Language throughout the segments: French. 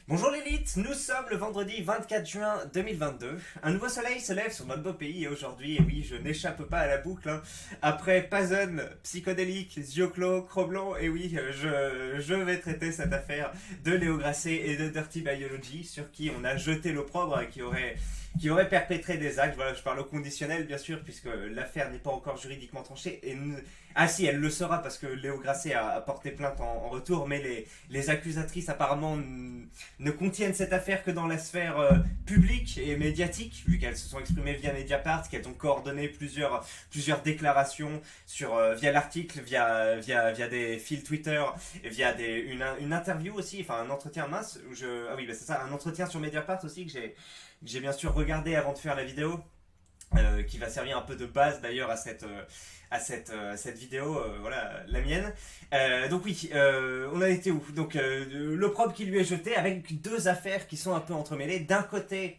Bonjour l'élite, nous sommes le vendredi 24 juin 2022. Un nouveau soleil se lève sur notre beau pays et aujourd'hui, et oui, je n'échappe pas à la boucle, hein. Après Pazon, Psychodélique, Yeux clos, Cro-Blanc, et oui, je vais traiter cette affaire de Léo Grasset et de Dirty Biology sur qui on a jeté l'opprobre et qui aurait perpétré des actes. Voilà, je parle au conditionnel bien sûr, puisque l'affaire n'est pas encore juridiquement tranchée. Ah si, elle le sera parce que Léo Grasset a porté plainte en retour, mais les accusatrices apparemment ne contiennent cette affaire que dans la sphère publique et médiatique, vu qu'elles se sont exprimées via Mediapart, qu'elles ont coordonné plusieurs déclarations via l'article, via des fils Twitter, et via une interview aussi, enfin un entretien mince, ah oui, bah c'est ça, un entretien sur Mediapart aussi que j'ai bien sûr regardé avant de faire la vidéo. Qui va servir un peu de base d'ailleurs à cette vidéo, voilà, la mienne. Donc oui, on a été où? Donc l'opprobre qui lui est jeté avec deux affaires qui sont un peu entremêlées. D'un côté,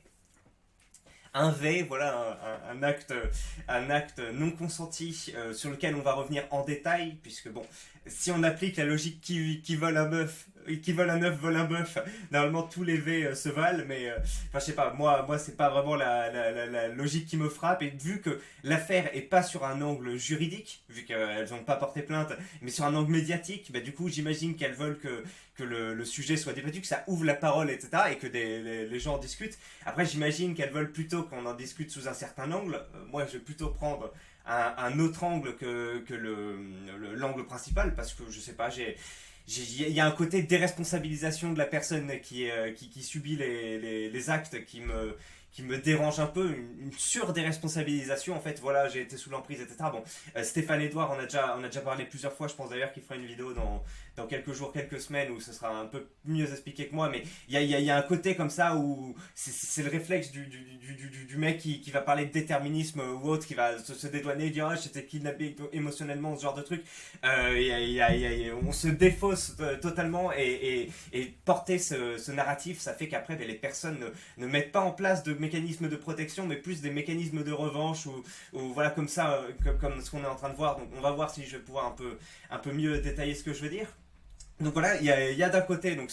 un V, voilà, un acte non consenti sur lequel on va revenir en détail, puisque bon, si on applique la logique qui vole un bœuf, qui vole un œuf, vole un bœuf, normalement tous les V se valent, mais enfin je sais pas, moi c'est pas vraiment la logique qui me frappe, et vu que l'affaire est pas sur un angle juridique, vu qu'elles ont pas porté plainte, mais sur un angle médiatique, bah du coup j'imagine qu'elles veulent que le sujet soit débattu, que ça ouvre la parole, etc., et que les gens en discutent. Après, j'imagine qu'elles veulent plutôt qu'on en discute sous un certain angle. Moi, je vais plutôt prendre un autre angle que l'angle principal, parce que je sais pas, il y a un côté déresponsabilisation de la personne qui subit les actes qui me dérange un peu, une surdéresponsabilisation en fait. Voilà, j'ai été sous l'emprise, etc. Bon, Stéphane Edouard, on a déjà parlé plusieurs fois. Je pense d'ailleurs qu'il fera une vidéo dans quelques jours, quelques semaines où ce sera un peu mieux expliqué que moi. Mais il y a un côté comme ça où c'est le réflexe du mec qui va parler de déterminisme ou autre, qui va se dédouaner et dire ah, j'étais kidnappé émotionnellement, ce genre de truc. On se défausse totalement, et porter ce narratif, ça fait qu'après ben, les personnes ne mettent pas en place de mécanismes de protection, mais plus des mécanismes de revanche, ou voilà, comme ça, comme ce qu'on est en train de voir. Donc on va voir si je vais pouvoir un peu mieux détailler ce que je veux dire. Donc voilà, il y a d'un côté donc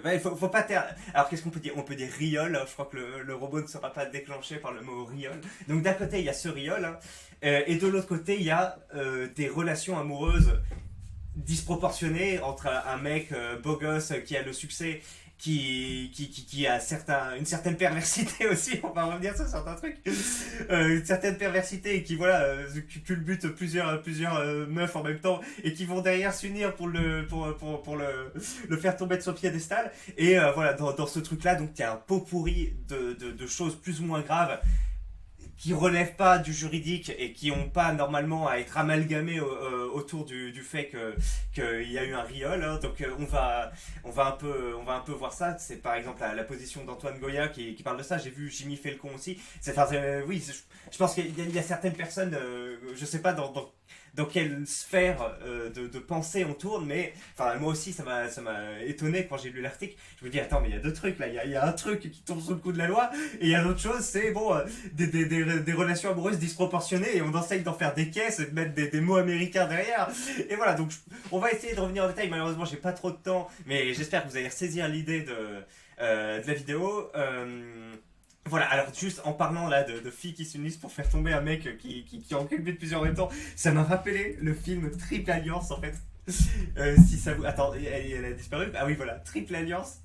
ouais, il faut pas alors qu'est-ce qu'on peut dire? On peut dire riol, hein. Je crois que le robot ne sera pas déclenché par le mot riol. Donc d'un côté il y a ce riol, hein, et de l'autre côté il y a des relations amoureuses disproportionnées entre un mec beau gosse qui a le succès, qui a une certaine perversité aussi, on va revenir sur certains trucs, une certaine perversité, et qui voilà, culbute plusieurs meufs en même temps, et qui vont derrière s'unir pour le faire tomber de son piédestal. Et voilà, dans ce truc là, donc il y a un pot pourri de choses plus ou moins graves qui relèvent pas du juridique et qui ont pas normalement à être amalgamés autour du fait qu'il y a eu un riol, hein. Donc on va un peu voir ça. C'est par exemple la position d'Antoine Goya qui parle de ça. J'ai vu Jimmy Felcon aussi. Oui, je pense qu'il y a certaines personnes, je sais pas dans quelle sphère de pensée on tourne, mais enfin moi aussi ça m'a étonné quand j'ai lu l'article. Je me dis attends, mais il y a deux trucs là, il y a un truc qui tombe sous le coup de la loi, et il y a d'autres choses, c'est bon, des relations amoureuses disproportionnées, et on essaye d'en faire des caisses et de mettre des mots américains derrière. Et voilà, donc on va essayer de revenir en détail. Malheureusement j'ai pas trop de temps, mais j'espère que vous allez saisir l'idée de la vidéo. Voilà, alors juste en parlant là de filles qui s'unissent pour faire tomber un mec qui encule depuis en même temps, ça m'a rappelé le film Triple Alliance en fait. Si ça vous. Attends, elle a disparu? Ah oui, voilà, Triple Alliance.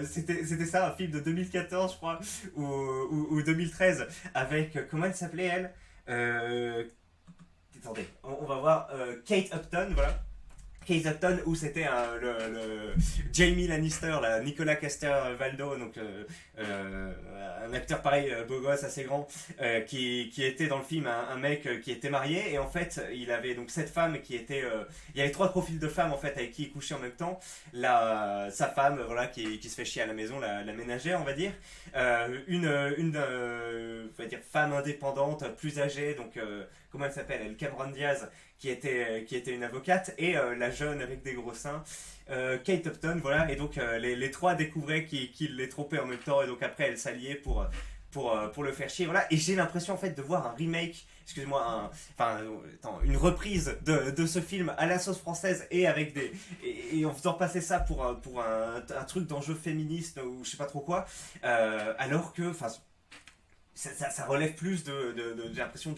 C'était ça, un film de 2014, je crois, ou 2013, avec. Comment elle s'appelait, elle? Attendez, on va voir. Kate Upton, voilà. Kate Upton, où c'était Jamie Lannister, là, Nicolas Caster-Valdo, donc un acteur pareil, beau gosse, assez grand, qui était dans le film un mec qui était marié, et en fait il avait donc cette femme qui était, il y avait trois profils de femmes en fait avec qui il couchait en même temps. Sa femme, voilà, qui se fait chier à la maison, la ménagère on va dire, on va dire femme indépendante, plus âgée, donc comment elle s'appelle, elle, Cameron Diaz, qui était une avocate, et la jeune avec des gros seins, Kate Upton, voilà. Et donc les trois découvraient qu'il les trompait en même temps, et donc après elles s'alliaient pour le faire chier, voilà. Et j'ai l'impression en fait de voir un remake, excusez-moi, une reprise de ce film à la sauce française et avec et en faisant passer ça pour un truc d'enjeu féministe ou je sais pas trop quoi, alors que, enfin, ça relève plus j'ai l'impression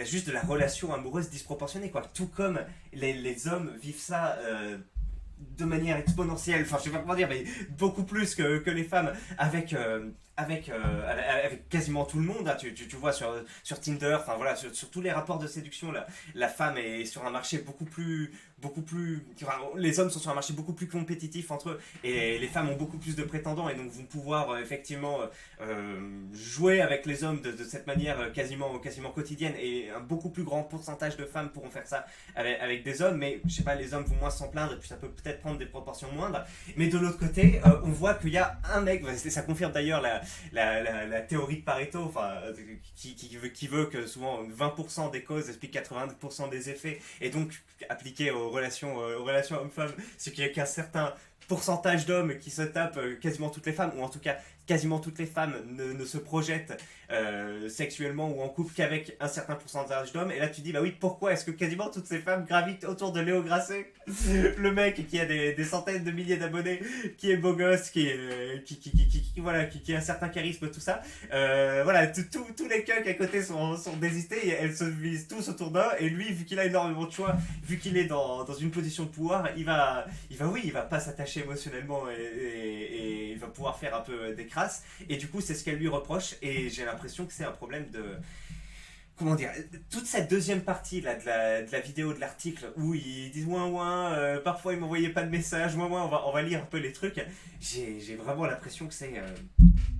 juste de la relation amoureuse disproportionnée, quoi. Tout comme les hommes vivent ça de manière exponentielle, enfin je sais pas comment dire, mais beaucoup plus que les femmes, avec quasiment tout le monde, hein. Tu vois sur Tinder, enfin voilà, sur tous les rapports de séduction, la femme est sur un marché beaucoup plus, enfin, les hommes sont sur un marché beaucoup plus compétitif entre eux, et les femmes ont beaucoup plus de prétendants, et donc vont pouvoir effectivement jouer avec les hommes de cette manière quasiment quotidienne, et un beaucoup plus grand pourcentage de femmes pourront faire ça avec des hommes, mais je sais pas, les hommes vont moins s'en plaindre, et puis ça peut peut-être prendre des proportions moindres. Mais de l'autre côté, on voit qu'il y a un mec, ça confirme d'ailleurs la théorie de Pareto, enfin, qui veut que souvent 20% des causes expliquent 80% des effets, et donc appliqué aux relations hommes-femmes, c'est qu'il y a qu'un certain pourcentage d'hommes qui se tapent quasiment toutes les femmes, ou en tout cas quasiment toutes les femmes ne se projettent sexuellement ou en couple qu'avec un certain pourcentage d'hommes. Et là tu dis, bah oui, pourquoi est-ce que quasiment toutes ces femmes gravitent autour de Léo Grasset, le mec qui a des centaines de milliers d'abonnés, qui est beau gosse, qui a un certain charisme, tout ça. Voilà, tous les cucks à côté sont désistés, et elles se visent tous autour d'un, et lui, vu qu'il a énormément de choix, vu qu'il est dans une position de pouvoir, il va pas s'attacher émotionnellement, et il va pouvoir faire un peu des crasses, et du coup c'est ce qu'elle lui reproche, et j'ai l'impression que c'est un problème de... Comment dire, toute cette deuxième partie là, de la vidéo, de l'article, où ils disent ouin, parfois ils m'envoyaient pas de message, ouin, on va lire un peu les trucs, j'ai vraiment l'impression que c'est...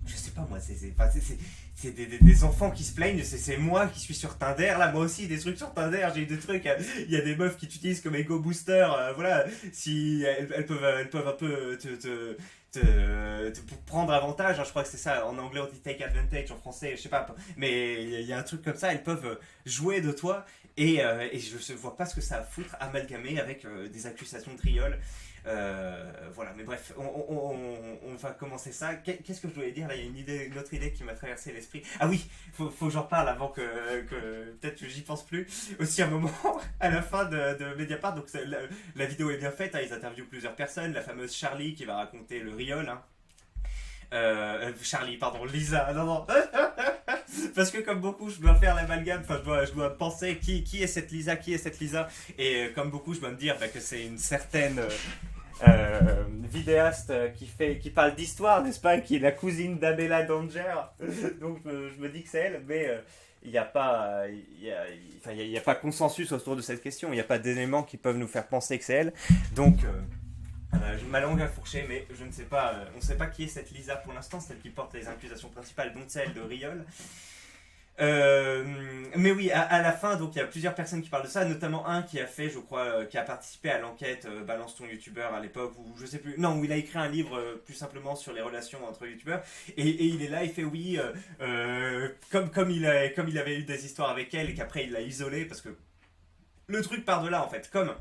je sais pas moi, c'est des enfants qui se plaignent, c'est moi qui suis sur Tinder, là moi aussi des trucs sur Tinder, j'ai eu des trucs, il y a des meufs qui t'utilisent comme ego booster, voilà, si elles peuvent un peu pour prendre avantage, hein, je crois que c'est ça, en anglais on dit take advantage, en français je sais pas, mais il y a un truc comme ça, elles peuvent jouer de toi, et je ne vois pas ce que ça a à foutre amalgamé avec des accusations de triol. Voilà, mais bref, on va commencer ça. Qu'est-ce que je voulais dire là? Il y a une autre idée qui m'a traversé l'esprit. Ah oui, faut que j'en parle avant que peut-être que j'y pense plus. Aussi, un moment, à la fin de Mediapart, donc la vidéo est bien faite, hein, ils interviewent plusieurs personnes. La fameuse Charlie qui va raconter le riol. Hein. Charlie, pardon, Lisa, non. Parce que comme beaucoup, je dois faire l'amalgame, enfin je dois penser qui est cette Lisa, et comme beaucoup, je dois me dire que c'est une certaine vidéaste qui parle d'histoire, n'est-ce pas, qui est la cousine d'Abella Danger. Donc je me dis que c'est elle, mais il n'y a pas, il y a pas consensus autour de cette question, il n'y a pas d'éléments qui peuvent nous faire penser que c'est elle. Donc ma langue a fourché, mais je ne sais pas, on ne sait pas qui est cette Lisa pour l'instant, celle qui porte les accusations principales, dont celle de Riol. Mais oui, à la fin, donc il y a plusieurs personnes qui parlent de ça, notamment un qui a fait, je crois, qui a participé à l'enquête Balance ton youtubeur à l'époque, ou je sais plus, non, où il a écrit un livre plus simplement sur les relations entre youtubeurs, et il est là, il fait oui, comme il avait eu des histoires avec elle et qu'après il l'a isolée, parce que le truc part de là en fait, comme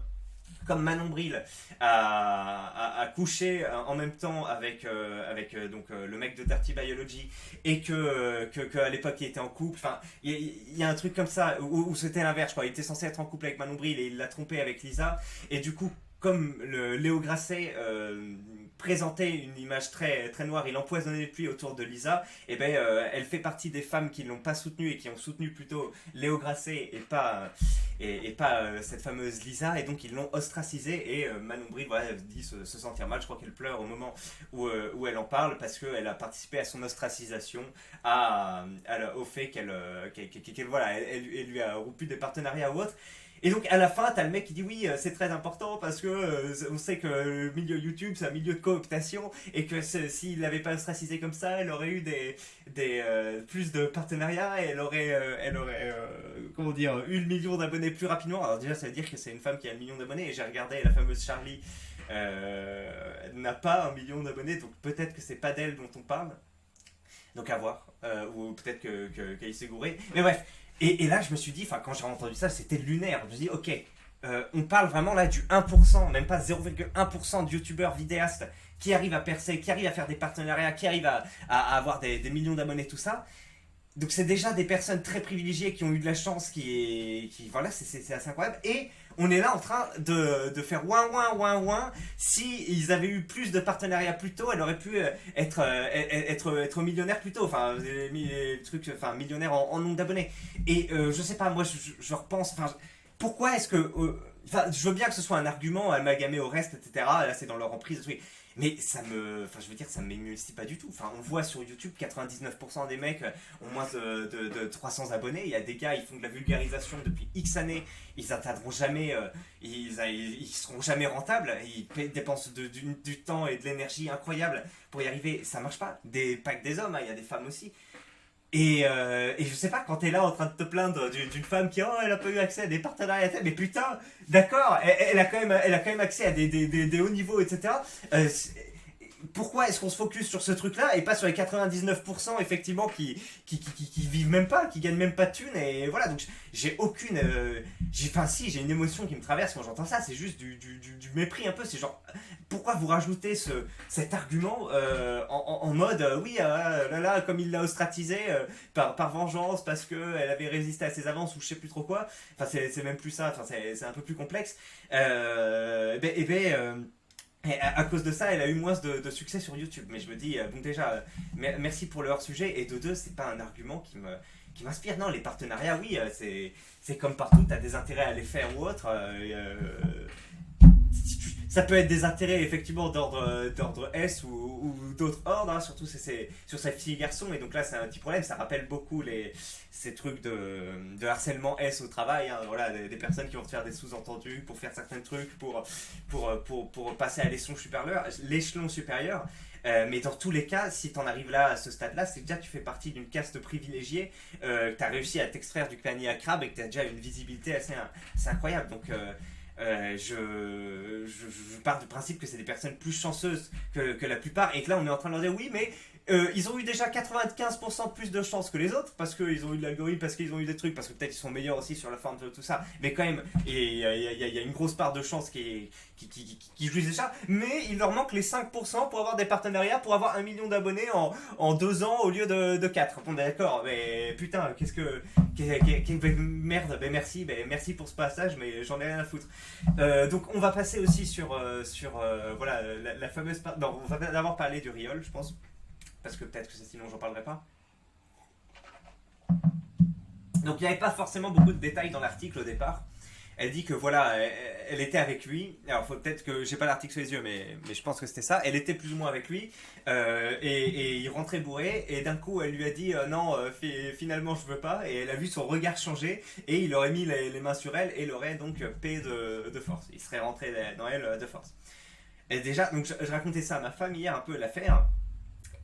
Manon Bril a couché en même temps avec le mec de Dirty Biology, et que à l'époque il était en couple, enfin il y a un truc comme ça où c'était l'inverse, je crois, il était censé être en couple avec Manon Bril et il l'a trompé avec Lisa, et du coup comme Léo Grasset présentait une image très, très noire, il empoisonnait les pluies autour de Lisa, et elle fait partie des femmes qui ne l'ont pas soutenue et qui ont soutenu plutôt Léo Grasset et pas cette fameuse Lisa, et donc ils l'ont ostracisée, et Manon Bril dit se sentir mal, je crois qu'elle pleure au moment où elle en parle, parce qu'elle a participé à son ostracisation, au fait qu'elle lui a rompu des partenariats ou autres. Et donc à la fin, t'as le mec qui dit oui, c'est très important parce que on sait que le milieu YouTube c'est un milieu de cooptation, et que s'il l'avait pas ostracisé comme ça, elle aurait eu plus de partenariats, et elle aurait comment dire, eu le million d'abonnés plus rapidement. Alors déjà ça veut dire que c'est une femme qui a 1 million d'abonnés, et j'ai regardé la fameuse Charlie, n'a pas 1 million d'abonnés, donc peut-être que c'est pas d'elle dont on parle. Donc à voir, ou peut-être qu'elle s'est gourée. Mais bref. Et là, je me suis dit, quand j'ai entendu ça, c'était lunaire. Je me suis dit, ok, On parle vraiment là du 1%, même pas 0,1% de youtubeurs vidéastes qui arrivent à percer, qui arrivent à faire des partenariats, qui arrivent à avoir des millions d'abonnés, tout ça. Donc c'est déjà des personnes très privilégiées qui ont eu de la chance, voilà, c'est assez incroyable. Et on est là en train de faire ouin ouin ouin ouin. Si ils avaient eu plus de partenariats plus tôt, elle aurait pu être millionnaire plus tôt. Enfin, millionnaire en nombre d'abonnés. Et je sais pas, moi je repense. Enfin, pourquoi est-ce que je veux bien que ce soit un argument amalgamé au reste, etc. Là, c'est dans leur emprise. Oui. Mais je veux dire, ça m'émulsifie pas du tout. Enfin, on voit sur YouTube, 99% des mecs ont moins de 300 abonnés. Il y a des gars, ils font de la vulgarisation depuis X années. Ils n'atteindront jamais, ils seront jamais rentables. Ils dépensent du temps et de l'énergie incroyable pour y arriver. Ça marche pas. Pas que des hommes, hein, il y a des femmes aussi. Et je sais pas, quand t'es là en train de te plaindre d'une femme qui, elle a pas eu accès à des partenariats, mais putain, d'accord, elle a quand même accès à des hauts niveaux, etc. Pourquoi est-ce qu'on se focus sur ce truc-là et pas sur les 99% effectivement qui vivent même pas, qui gagnent même pas de thunes, et voilà. Donc j'ai aucune, j'ai une émotion qui me traverse quand j'entends ça. C'est juste du mépris un peu. C'est genre, pourquoi vous rajoutez cet argument en mode oui, là, comme il l'a ostratisé par vengeance parce que elle avait résisté à ses avances ou je sais plus trop quoi. Enfin c'est même plus ça. Enfin c'est un peu plus complexe. Et à cause de ça, elle a eu moins de succès sur YouTube. Mais je me dis, bon déjà, merci pour le hors-sujet. Et de deux, c'est pas un argument qui m'inspire. Non, les partenariats, oui, c'est comme partout, t'as des intérêts à les faire ou autre. Ça peut être des intérêts effectivement d'ordre S ou d'autres ordres, hein, surtout sur ces petits garçons. Et donc là, c'est un petit problème. Ça rappelle beaucoup ces trucs de harcèlement S au travail. Hein, voilà, des personnes qui vont te faire des sous-entendus pour faire certains trucs, pour passer à l'échelon supérieur. Mais dans tous les cas, si t'en arrives là, à ce stade-là, c'est déjà que tu fais partie d'une caste privilégiée, que t'as réussi à t'extraire du panier à crabe et que t'as déjà une visibilité assez incroyable. Donc je pars du principe que c'est des personnes plus chanceuses que la plupart, et que là on est en train de leur dire oui, mais ils ont eu déjà 95% plus de chances que les autres parce qu'ils ont eu de l'algorithme, parce qu'ils ont eu des trucs, parce que peut-être ils sont meilleurs aussi sur la forme de tout ça, mais quand même il y a une grosse part de chance qui jouissent déjà, mais il leur manque les 5% pour avoir des partenariats, pour avoir 1 million d'abonnés en 2 ans au lieu de 4. Bon d'accord, mais putain, merde, merci pour ce passage, mais j'en ai rien à foutre. Donc on va passer aussi sur voilà, la fameuse part. Non, on va d'abord parler du Riol, je pense, parce que peut-être que sinon j'en parlerai pas. Donc il n'y avait pas forcément beaucoup de détails dans l'article au départ. Elle dit que voilà, elle était avec lui. Alors faut peut-être que j'ai pas l'article sous les yeux, mais je pense que c'était ça. Elle était plus ou moins avec lui, et il rentrait bourré. Et d'un coup, elle lui a dit non, finalement je veux pas. Et elle a vu son regard changer, et il aurait mis les mains sur elle et l'aurait donc paix de force. Il serait rentré dans elle de force. Et déjà, donc je racontais ça à ma femme hier, un peu l'affaire,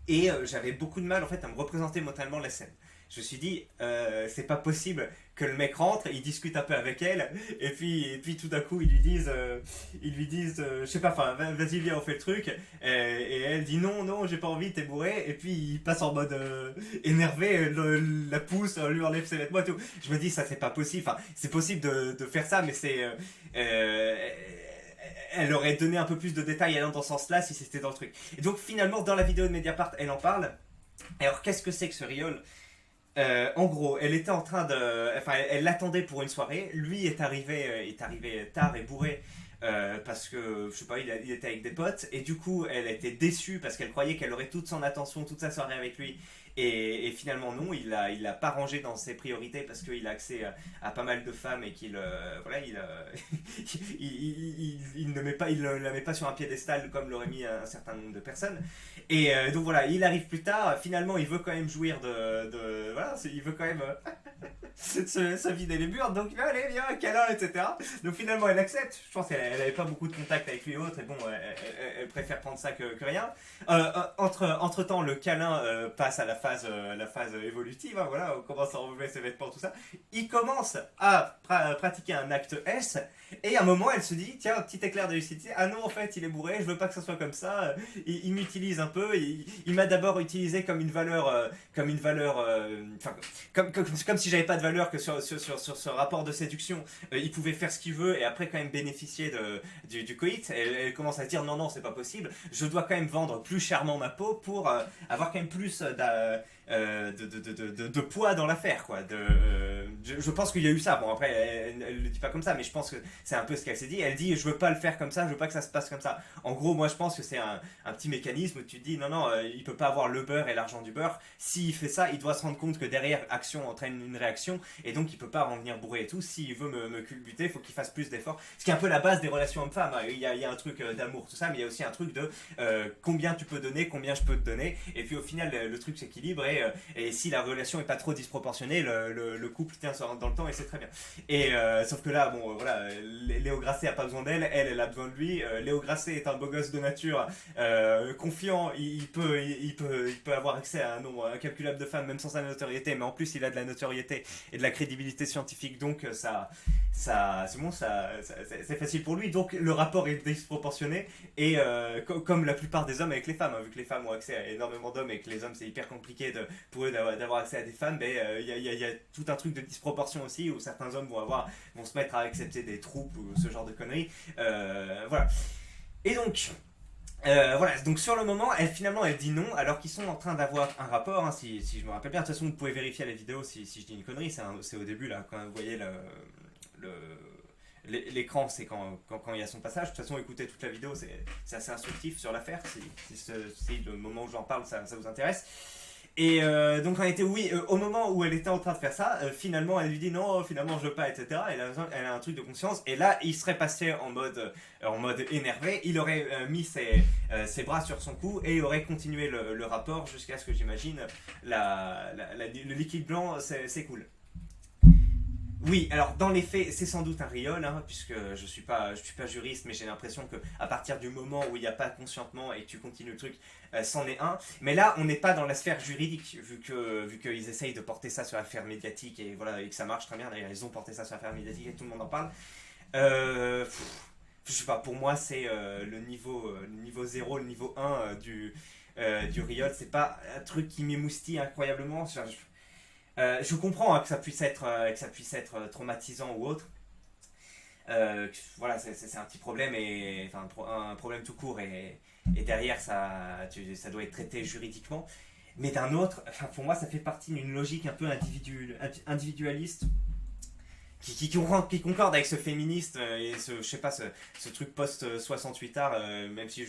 et j'avais beaucoup de mal en fait à me représenter mentalement la scène. Je me suis dit, c'est pas possible que le mec rentre, il discute un peu avec elle, et puis tout d'un coup ils lui disent, je sais pas, enfin vas-y viens on fait le truc, et elle dit non j'ai pas envie, t'es bourré, et puis il passe en mode énervé, la pousse, lui enlève ses vêtements et tout. Je me dis ça c'est pas possible, enfin c'est possible de faire ça, mais c'est elle aurait donné un peu plus de détails allant dans ce sens-là si c'était dans le truc. Et donc finalement dans la vidéo de Mediapart elle en parle. Alors qu'est-ce que c'est que ce Riol? En gros, elle était en train de, enfin, elle l'attendait pour une soirée. Lui est arrivé tard et bourré parce que je sais pas, il était avec des potes, et du coup, elle était déçue parce qu'elle croyait qu'elle aurait toute son attention, toute sa soirée avec lui. Et finalement non, il l'a pas rangé dans ses priorités parce qu'il a accès à pas mal de femmes et qu'il voilà, il ne la met pas sur un piédestal comme l'aurait mis un certain nombre de personnes. Et donc voilà, il arrive plus tard. Finalement, il veut quand même jouir voilà, il veut quand même se vider les burnes. Donc allez, viens, câlin, etc. Donc finalement, elle accepte. Je pense qu'elle avait pas beaucoup de contact avec lui et autres. Et bon, elle préfère prendre ça que rien. Entre temps, le câlin passe à la phase évolutive. Hein, voilà, on commence à enlever ses vêtements, tout ça. Il commence à pratiquer un acte S. Et à un moment, elle se dit, tiens, petit éclair de lucidité, ah non, en fait, il est bourré, je veux pas que ça soit comme ça. Il m'utilise un peu, il m'a d'abord utilisé enfin, comme si j'avais pas de valeur que sur ce rapport de séduction, il pouvait faire ce qu'il veut et après quand même bénéficier du coït. Elle commence à se dire, non, non, c'est pas possible, je dois quand même vendre plus chèrement ma peau pour avoir quand même plus de poids dans l'affaire, quoi. Je pense qu'il y a eu ça. Bon, après, elle le dit pas comme ça, mais je pense que c'est un peu ce qu'elle s'est dit. Elle dit, je veux pas le faire comme ça, je veux pas que ça se passe comme ça. En gros, moi, je pense que c'est un petit mécanisme où tu te dis, non, non, il peut pas avoir le beurre et l'argent du beurre. S'il fait ça, il doit se rendre compte que derrière, action entraîne une réaction, et donc il peut pas en venir bourré et tout. S'il veut me culbuter, il faut qu'il fasse plus d'efforts. Ce qui est un peu la base des relations hommes-femmes. Il y a un truc d'amour, tout ça, mais il y a aussi un truc de combien tu peux donner, combien je peux te donner. Et puis au final, le truc s'équilibre et si la relation est pas trop disproportionnée, le couple tient dans le temps et c'est très bien. Et sauf que là, bon, voilà, Léo Grasset a pas besoin d'elle, elle a besoin de lui. Léo Grasset est un beau gosse de nature, confiant, il peut avoir accès à un nombre incalculable de femmes, même sans sa notoriété, mais en plus il a de la notoriété et de la crédibilité scientifique, donc c'est bon, c'est facile pour lui. Donc le rapport est disproportionné et comme la plupart des hommes avec les femmes, hein, vu que les femmes ont accès à énormément d'hommes et que les hommes c'est hyper compliqué pour eux d'avoir accès à des femmes, y a tout un truc de disproportion aussi où certains hommes vont se mettre à accepter des troupes ou ce genre de conneries. Voilà. Et donc, voilà, donc sur le moment, finalement elle dit non, alors qu'ils sont en train d'avoir un rapport, hein, si je me rappelle bien. De toute façon, vous pouvez vérifier la vidéo si je dis une connerie, c'est au début là, quand vous voyez l'écran, c'est quand il y a son passage. De toute façon, écoutez toute la vidéo, c'est assez instructif sur l'affaire, si le moment où j'en parle, ça vous intéresse. Et donc on était, oui, au moment où elle était en train de faire ça, finalement elle lui dit non, finalement je veux pas, etc. Elle a un truc de conscience, et là il serait passé en mode énervé, il aurait mis ses bras sur son cou et il aurait continué le rapport jusqu'à ce que j'imagine le liquide blanc s'écoule. Oui, alors dans les faits, c'est sans doute un riol, hein, puisque je suis pas juriste, mais j'ai l'impression que à partir du moment où il n'y a pas de consentement et que tu continues le truc, c'en est un. Mais là, on n'est pas dans la sphère juridique, vu qu'ils essayent de porter ça sur la sphère médiatique et voilà, et que ça marche très bien. D'ailleurs, ils ont porté ça sur la sphère médiatique et tout le monde en parle. Je sais pas, pour moi, c'est le niveau 0, le niveau 1 du riol. C'est pas un truc qui m'émoustille incroyablement. Je comprends, hein, que ça puisse être traumatisant ou autre. Voilà, c'est un petit problème, enfin, un problème tout court, et derrière ça doit être traité juridiquement. Mais d'un autre, enfin, pour moi, ça fait partie d'une logique un peu individualiste qui concorde avec ce féministe et je sais pas, ce truc post-68 art, même si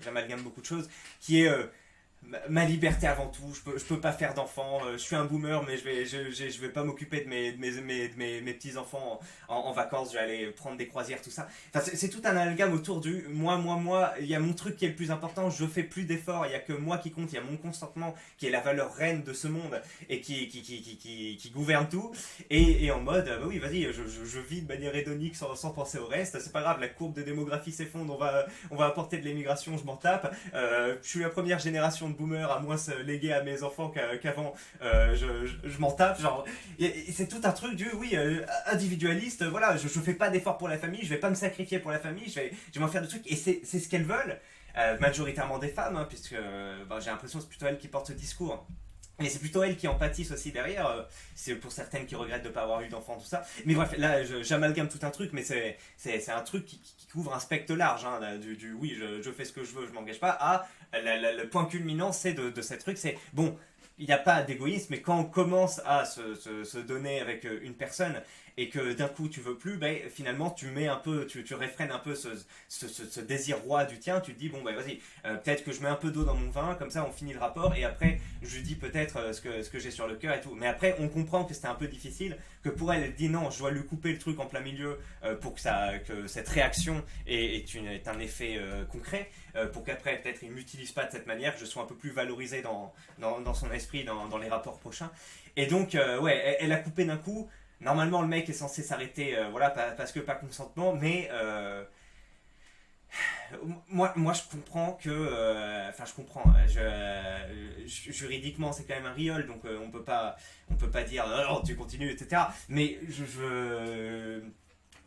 j'amalgame beaucoup de choses, qui est ma liberté avant tout. Je peux pas faire d'enfants, je suis un boomer, mais je vais pas m'occuper de mes petits enfants en vacances, je vais aller prendre des croisières, tout ça. Enfin, c'est tout un amalgame autour du moi, il y a mon truc qui est le plus important, je fais plus d'efforts, il y a que moi qui compte, il y a mon consentement qui est la valeur reine de ce monde et qui gouverne tout, et en mode bah oui, vas-y, je vis de manière hédonique sans penser au reste, c'est pas grave, la courbe de démographie s'effondre, on va apporter de l'immigration, je m'en tape, je suis la première génération de boomer à moins se léguer à mes enfants qu'avant, je m'en tape, genre, c'est tout un truc du oui, individualiste, voilà, je fais pas d'efforts pour la famille, je vais pas me sacrifier pour la famille, je vais m'en faire de trucs, et c'est ce qu'elles veulent, majoritairement des femmes, hein, puisque j'ai l'impression que c'est plutôt elles qui portent ce discours. Mais c'est plutôt elles qui en pâtissent aussi derrière, c'est pour certaines qui regrettent de ne pas avoir eu d'enfants, tout ça. Mais bref, là j'amalgame tout un truc, mais c'est un truc qui couvre un spectre large, hein, du oui, je fais ce que je veux, je m'engage pas, à le point culminant, c'est de ce truc, c'est bon, il n'y a pas d'égoïsme, mais quand on commence à se donner avec une personne et que d'un coup tu veux plus, ben, finalement tu mets un peu, tu réfrènes un peu ce désir roi du tien, tu te dis bon ben vas-y, peut-être que je mets un peu d'eau dans mon vin, comme ça on finit le rapport, et après je lui dis peut-être ce que j'ai sur le cœur et tout. Mais après on comprend que c'était un peu difficile, que pour elle dit non, je dois lui couper le truc en plein milieu pour que cette réaction ait un effet concret, pour qu'après peut-être il ne m'utilise pas de cette manière, que je sois un peu plus valorisé dans son esprit, dans les rapports prochains. Et donc ouais, elle a coupé d'un coup. Normalement, le mec est censé s'arrêter, voilà, parce que pas consentement, mais moi, je comprends que, enfin, je comprends. Juridiquement, c'est quand même un riol, donc on peut pas dire, oh, tu continues, etc. Mais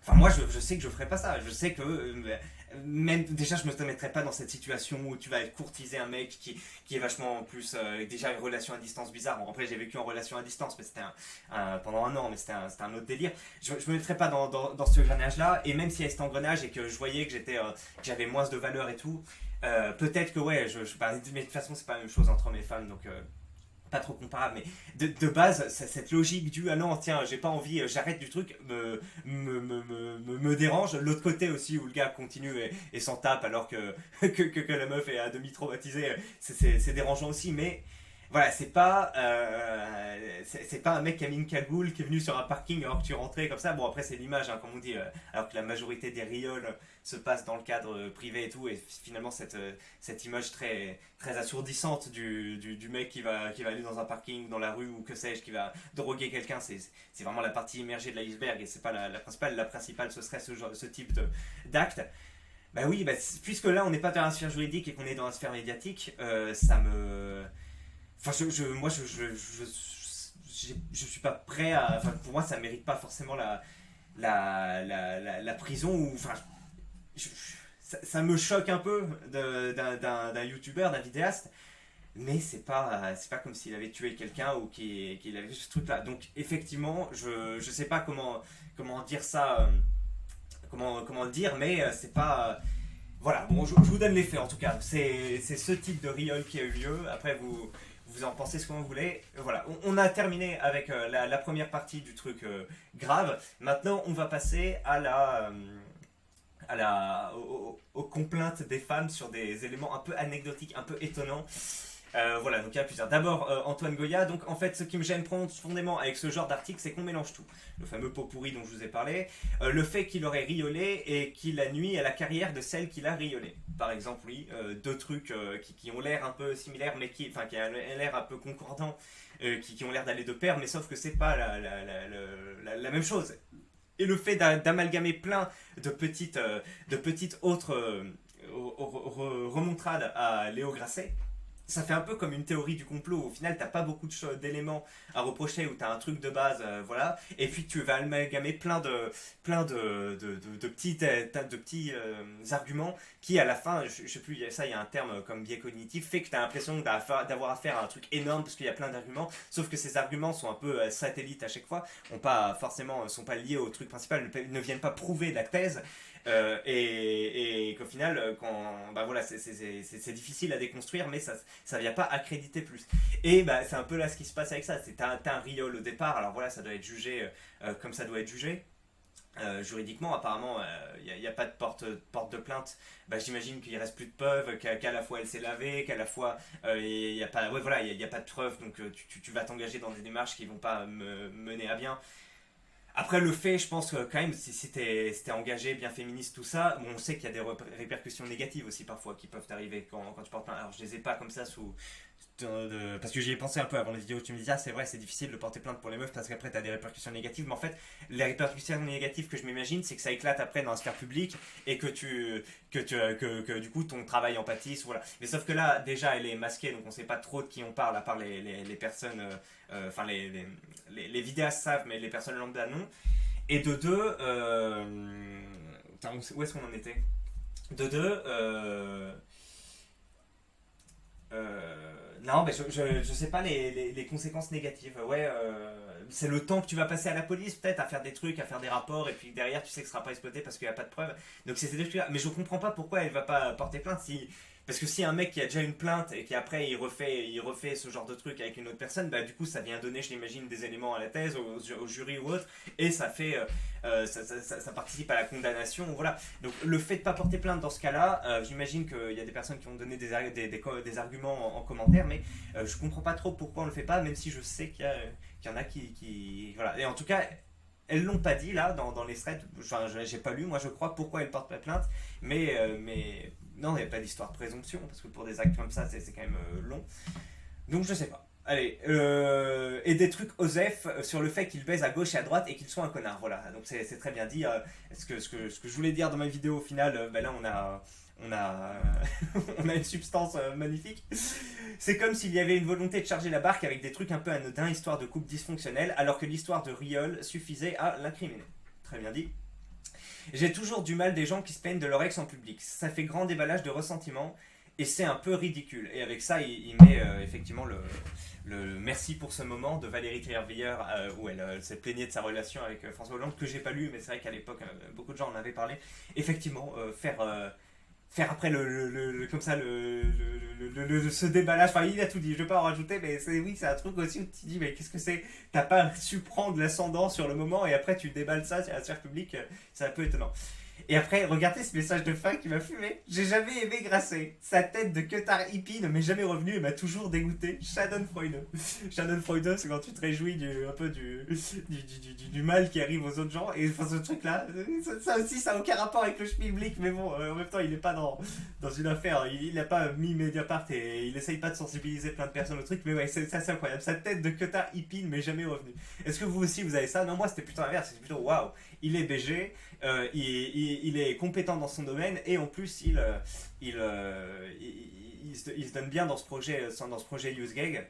Enfin, moi, je sais que je ferais pas ça. Je sais que même déjà, je me mettrais pas dans cette situation où tu vas courtiser un mec qui est vachement plus déjà une relation à distance bizarre. Bon, après, j'ai vécu en relation à distance, mais c'était pendant un an, mais c'était un autre délire. Je me mettrais pas dans ce engrenage-là. Et même s'il y a cet engrenage et que je voyais que que j'avais moins de valeur et tout, peut-être que ouais, bah, mais de toute façon, c'est pas la même chose entre hommes et femmes, donc. Pas trop comparable, mais de base, cette logique du ah non, tiens, j'ai pas envie, j'arrête du truc, me dérange. L'autre côté aussi, où le gars continue et s'en tape alors que la meuf est à demi traumatisée, c'est dérangeant aussi, mais voilà, c'est pas un mec qui a mis une cagoule, qui est venu sur un parking alors que tu rentrais comme ça. Bon, après, c'est l'image, hein, comme on dit, alors que la majorité des rioles se passent dans le cadre privé et tout, et finalement, cette image très assourdissante du mec qui va aller dans un parking ou dans la rue ou que sais-je, qui va droguer quelqu'un, c'est vraiment la partie immergée de l'iceberg et c'est pas la principale. La principale, ce serait ce type d'acte. Bah oui, bah, puisque là, on n'est pas dans la sphère juridique et qu'on est dans la sphère médiatique, ça me. Enfin, moi, je suis pas prêt à. Enfin, pour moi, ça mérite pas forcément la prison. Ou, enfin, ça me choque un peu d'un youtubeur, d'un vidéaste, mais c'est pas comme s'il avait tué quelqu'un ou qu'il avait fait ce truc-là. Donc, effectivement, je sais pas comment dire ça, comment le dire, mais c'est pas. Voilà, bon, je vous donne les faits en tout cas. C'est ce type de riol qui a eu lieu. Après, vous en pensez ce que vous voulez. Voilà, on a terminé avec la première partie du truc grave. Maintenant, on va passer aux complaintes des femmes sur des éléments un peu anecdotiques, un peu étonnants. Voilà, donc il y a plusieurs. D'abord, Antoine Goya. Donc, en fait, ce qui me gêne profondément avec ce genre d'article, c'est qu'on mélange tout. Le fameux pot pourri dont je vous ai parlé, le fait qu'il aurait riolé et qu'il a nuit à la carrière de celle qu'il a riolé. Par exemple, oui, deux trucs qui ont l'air un peu similaires, mais qui ont l'air un peu concordants, qui ont l'air d'aller de pair, mais sauf que c'est pas la même chose. Et le fait d'amalgamer plein de petites autres remontrades à Léo Grasset, ça fait un peu comme une théorie du complot. Au final, t'as pas beaucoup d'éléments à reprocher ou t'as un truc de base, voilà. Et puis tu vas amalgamer plein de petits arguments qui, à la fin, je sais plus, il y a un terme comme biais cognitif, fait que t'as l'impression d'avoir affaire à un truc énorme parce qu'il y a plein d'arguments. Sauf que ces arguments sont un peu satellites à chaque fois, sont pas liés au truc principal, ne viennent pas prouver la thèse. Et qu'au final, bah voilà, c'est difficile à déconstruire, mais ça vient pas accréditer plus. Et bah, c'est un peu là ce qui se passe avec ça. T'as un riol au départ, alors voilà, ça doit être jugé comme ça doit être jugé. Juridiquement, apparemment, il n'y a pas de porte de plainte. Bah, j'imagine qu'il reste plus de preuves, qu'à la fois elle s'est lavée, qu'à la fois il n'y a pas, ouais, voilà, y a pas de preuves, donc tu vas t'engager dans des démarches qui vont pas mener à bien. Après, le fait, je pense que quand même, si t'es engagé, bien féministe, tout ça, bon, on sait qu'il y a des répercussions négatives aussi parfois qui peuvent arriver quand tu portes plainte. Alors, je les ai pas comme ça parce que j'y ai pensé un peu avant les vidéos. Tu me disais, ah, c'est vrai, c'est difficile de porter plainte pour les meufs parce qu'après, t'as des répercussions négatives. Mais en fait, les répercussions négatives que je m'imagine, c'est que ça éclate après dans la sphère publique et que du coup, ton travail en pâtisse. Voilà. Mais sauf que là, déjà, elle est masquée, donc on sait pas trop de qui on parle, à part les personnes. Enfin, les vidéastes savent, mais les personnes lambda non. Et de deux, où est-ce qu'on en était? De deux, non, mais je sais pas les conséquences négatives. Ouais, c'est le temps que tu vas passer à la police, peut-être, à faire des trucs, à faire des rapports, et puis derrière, tu sais que ce sera pas exploité parce qu'il n'y a pas de preuves. Donc c'est ces deux trucs-là. Mais je comprends pas pourquoi elle va pas porter plainte si. Parce que si un mec qui a déjà une plainte et qui après il refait ce genre de truc avec une autre personne, bah du coup ça vient donner, je l'imagine, des éléments à la thèse, au jury ou autre, et ça fait, ça participe à la condamnation, voilà. Donc le fait de pas porter plainte dans ce cas-là, j'imagine qu'il y a des personnes qui vont donner des arguments en commentaire, mais je comprends pas trop pourquoi on le fait pas, même si je sais qu'il y en a voilà. Et en tout cas, elles l'ont pas dit là dans les threads, enfin, j'ai pas lu, moi je crois pourquoi elles portent pas plainte, mais non, il n'y a pas d'histoire de présomption, parce que pour des actes comme ça, c'est quand même long. Donc je sais pas. Allez, et des trucs OSEF sur le fait qu'il baise à gauche et à droite et qu'il soit un connard. Voilà, donc c'est très bien dit. Ce que je voulais dire dans ma vidéo au final, ben là on a, on a une substance magnifique. C'est comme s'il y avait une volonté de charger la barque avec des trucs un peu anodins, histoire de couple dysfonctionnelle, alors que l'histoire de Riol suffisait à l'incriminer. Très bien dit. J'ai toujours du mal des gens qui se plaignent de leur ex en public. Ça fait grand déballage de ressentiment et c'est un peu ridicule. Et avec ça, il met effectivement le merci pour ce moment de Valérie Trierweiler où elle s'est plaignée de sa relation avec François Hollande, que j'ai pas lu, mais c'est vrai qu'à l'époque, beaucoup de gens en avaient parlé. Effectivement, faire après comme ça ce déballage, enfin il a tout dit, je vais pas en rajouter, mais oui, c'est un truc aussi où tu te dis mais qu'est-ce que c'est, t'as pas su prendre l'ascendant sur le moment et après tu déballes ça sur la sphère publique, c'est un peu étonnant. Et après, regardez ce message de fin qui m'a fumé. J'ai jamais aimé Grasset. Sa tête de queutard hippie ne m'est jamais revenue et m'a toujours dégoûté. Schadenfreude. Schadenfreude, c'est quand tu te réjouis un peu du mal qui arrive aux autres gens. Et enfin, ce truc-là, ça aussi, ça n'a aucun rapport avec le schmilblick. Mais bon, en même temps, il n'est pas dans une affaire. Il n'a pas mis Mediapart et il essaye pas de sensibiliser plein de personnes au truc. Mais ouais, c'est incroyable. Sa tête de queutard hippie ne m'est jamais revenue. Est-ce que vous aussi, vous avez ça? Non, moi, c'était plutôt l'inverse. C'était plutôt waouh. Il est BG. Il est compétent dans son domaine et en plus il se donne bien dans ce projet UseGag.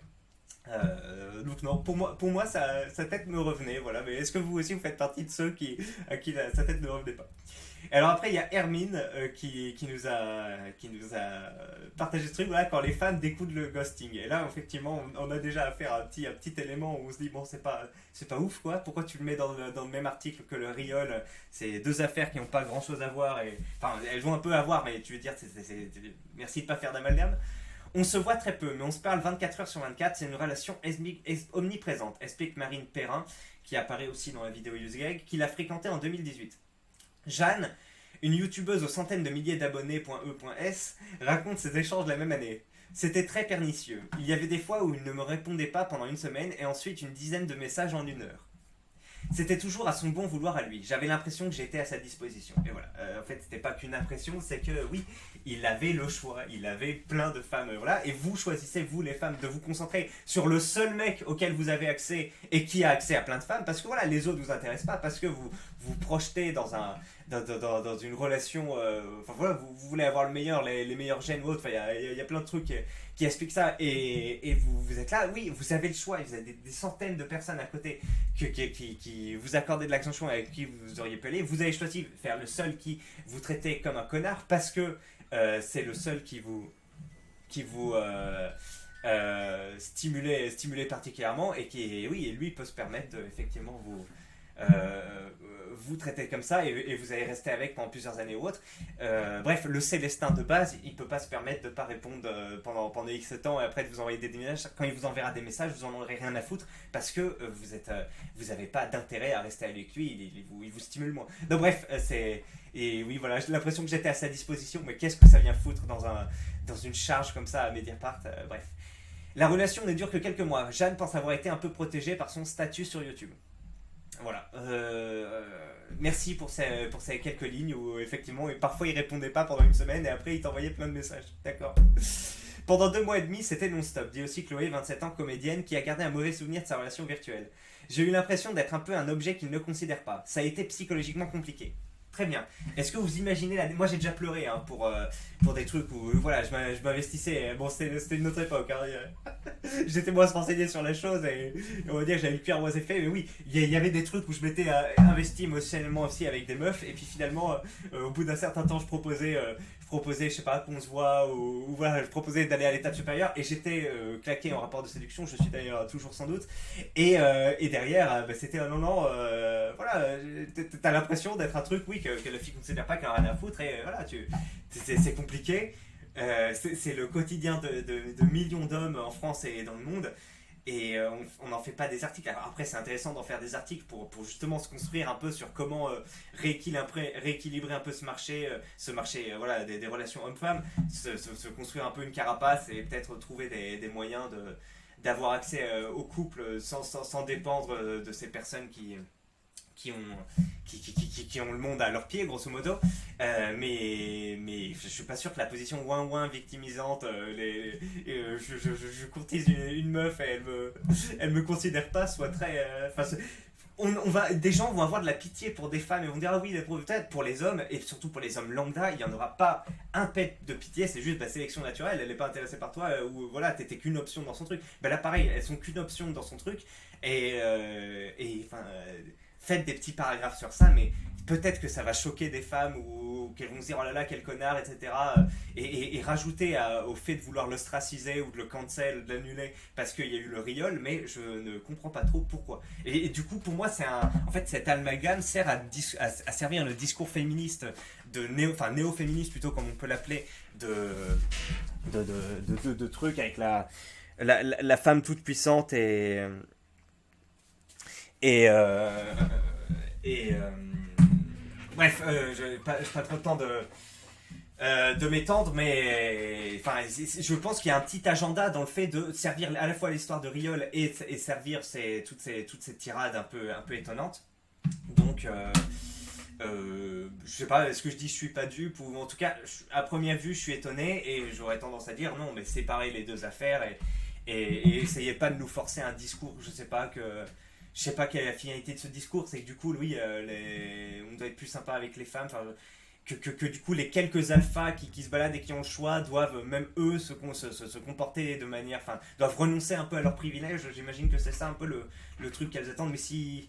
Donc non, pour moi sa tête me revenait, voilà. Mais est-ce que vous aussi vous faites partie de ceux à qui sa tête ne revenait pas? Alors après il y a Hermine qui nous a partagé ce truc, voilà, quand les fans découdent le ghosting. Et là effectivement on a déjà affaire à un petit élément où on se dit bon c'est pas ouf quoi, pourquoi tu le mets dans le même article que le Riol? C'est deux affaires qui n'ont pas grand chose à voir, enfin elles ont un peu à voir, mais tu veux dire merci de pas faire d'amalgame. On se voit très peu, mais on se parle 24 heures sur 24, c'est une relation omniprésente, explique Marine Perrin, qui apparaît aussi dans la vidéo UseGag, qui l'a fréquenté en 2018. Jeanne, une youtubeuse aux centaines de milliers d'abonnés.e.s, raconte ses échanges la même année. C'était très pernicieux. Il y avait des fois où il ne me répondait pas pendant une semaine et ensuite une dizaine de messages en une heure. C'était toujours à son bon vouloir à lui. J'avais l'impression que j'étais à sa disposition. Et voilà. En fait, c'était pas qu'une impression, c'est que oui, il avait le choix. Il avait plein de femmes. Voilà. Et vous choisissez, vous les femmes, de vous concentrer sur le seul mec auquel vous avez accès et qui a accès à plein de femmes. Parce que voilà, les autres vous intéressent pas. Parce que vous vous projetez dans une relation. Enfin voilà, vous voulez avoir le meilleur, les meilleurs gènes ou autre. Enfin, il y a plein de trucs qui expliquent ça. Et vous êtes là, oui, vous avez le choix. Vous avez des centaines de personnes à côté qui vous accordez de l'attention, avec qui vous auriez pu aller. Vous avez choisi de faire le seul qui vous traitait comme un connard parce que c'est le seul qui vous stimulait particulièrement et qui, oui, et lui peut se permettre de effectivement vous traiter comme ça et vous allez rester avec pendant plusieurs années ou autres. Bref, le Célestin de base, il peut pas se permettre de pas répondre pendant X temps et après de vous envoyer des messages. Quand il vous enverra des messages, vous en aurez rien à foutre parce que vous avez pas d'intérêt à rester avec lui, il vous stimule moins. Donc bref, et oui voilà, j'ai l'impression que j'étais à sa disposition, mais qu'est-ce que ça vient foutre dans une charge comme ça à Mediapart, bref. La relation ne dure que quelques mois. Jeanne pense avoir été un peu protégée par son statut sur YouTube. Voilà. Merci pour ces quelques lignes où effectivement, parfois il répondait pas pendant une semaine et après il t'envoyait plein de messages. D'accord. Pendant 2 mois et demi, c'était non-stop, dit aussi Chloé, 27 ans, comédienne, qui a gardé un mauvais souvenir de sa relation virtuelle. J'ai eu l'impression d'être un peu un objet qu'il ne considère pas. Ça a été psychologiquement compliqué. Très bien. Est-ce que vous imaginez Moi j'ai déjà pleuré pour des trucs où voilà, je m'investissais. Bon, c'était une autre époque. Hein. J'étais moins renseigné sur les choses et on va dire que j'avais le cuir moins effet. Mais oui, il y avait des trucs où je m'étais investi émotionnellement aussi avec des meufs. Et puis finalement, au bout d'un certain temps, je proposais, je sais pas, qu'on se voit ou voilà, je proposais d'aller à l'étape supérieure. Et j'étais claqué en rapport de séduction. Je suis d'ailleurs toujours sans doute. Et derrière, c'était non, voilà, t'as l'impression d'être un truc, oui, que la fille ne considère pas, qu'elle a rien à foutre. Et voilà, c'est compliqué. C'est le quotidien de millions d'hommes en France et dans le monde. Et on n'en fait pas des articles. Alors après, c'est intéressant d'en faire des articles pour justement se construire un peu sur comment rééquilibrer un peu ce marché voilà, des relations hommes-femmes, se construire un peu une carapace et peut-être trouver des moyens d'avoir accès au couple sans dépendre de ces personnes qui ont le monde à leurs pieds, grosso modo. Mais je suis pas sûr que la position ouin victimisante, je courtise une meuf et elle me considère pas, soit très. Des gens vont avoir de la pitié pour des femmes et vont dire ah oui, peut-être pour les hommes, et surtout pour les hommes lambda, il n'y en aura pas un pet de pitié, c'est juste sélection naturelle, elle n'est pas intéressée par toi, ou voilà, t'étais qu'une option dans son truc. Là pareil, elles sont qu'une option dans son truc, et faites des petits paragraphes sur ça, mais peut-être que ça va choquer des femmes ou qu'elles vont se dire oh là là quel connard, etc. Et rajouter au fait de vouloir l'ostraciser ou de le cancel, de l'annuler parce qu'il y a eu le riol, mais je ne comprends pas trop pourquoi. Et du coup pour moi en fait cet amalgame sert à servir le discours féministe enfin néo-féministe plutôt comme on peut l'appeler de trucs avec la femme toute puissante et et bref, je n'ai pas trop de temps de m'étendre, mais enfin, je pense qu'il y a un petit agenda dans le fait de servir à la fois l'histoire de Riol et servir toutes ces tirades un peu étonnantes. Donc, je sais pas, est-ce que je dis je suis pas dupe ou en tout cas, à première vue, je suis étonné et j'aurais tendance à dire non, mais séparez les deux affaires et essayez pas de nous forcer un discours, je sais pas quelle est la finalité de ce discours, c'est que du coup, oui, on doit être plus sympa avec les femmes, que du coup, les quelques alphas qui se baladent et qui ont le choix doivent, même eux, se comporter de manière, enfin, doivent renoncer un peu à leurs privilèges. J'imagine que c'est ça un peu le truc qu'elles attendent, mais si.